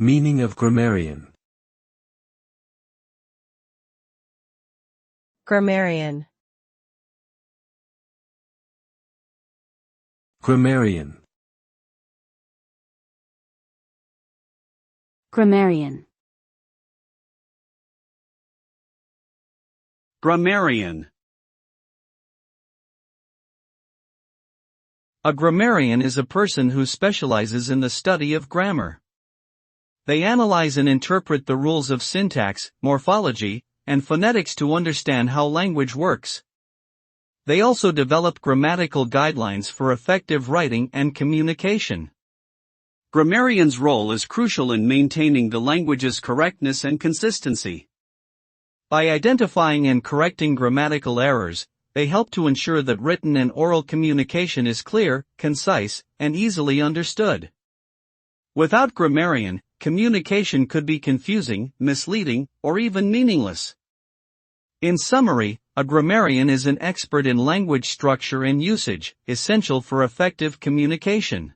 Meaning of grammarian. Grammarian. Grammarian. Grammarian. Grammarian. A grammarian is a person who specializes in the study of grammar. They analyze and interpret the rules of syntax, morphology, and phonetics to understand how language works. They also develop grammatical guidelines for effective writing and communication. Grammarians' role is crucial in maintaining the language's correctness and consistency. By identifying and correcting grammatical errors, they help to ensure that written and oral communication is clear, concise, and easily understood. Without grammarian, communication could be confusing, misleading, or even meaningless. In summary, a grammarian is an expert in language structure and usage, essential for effective communication.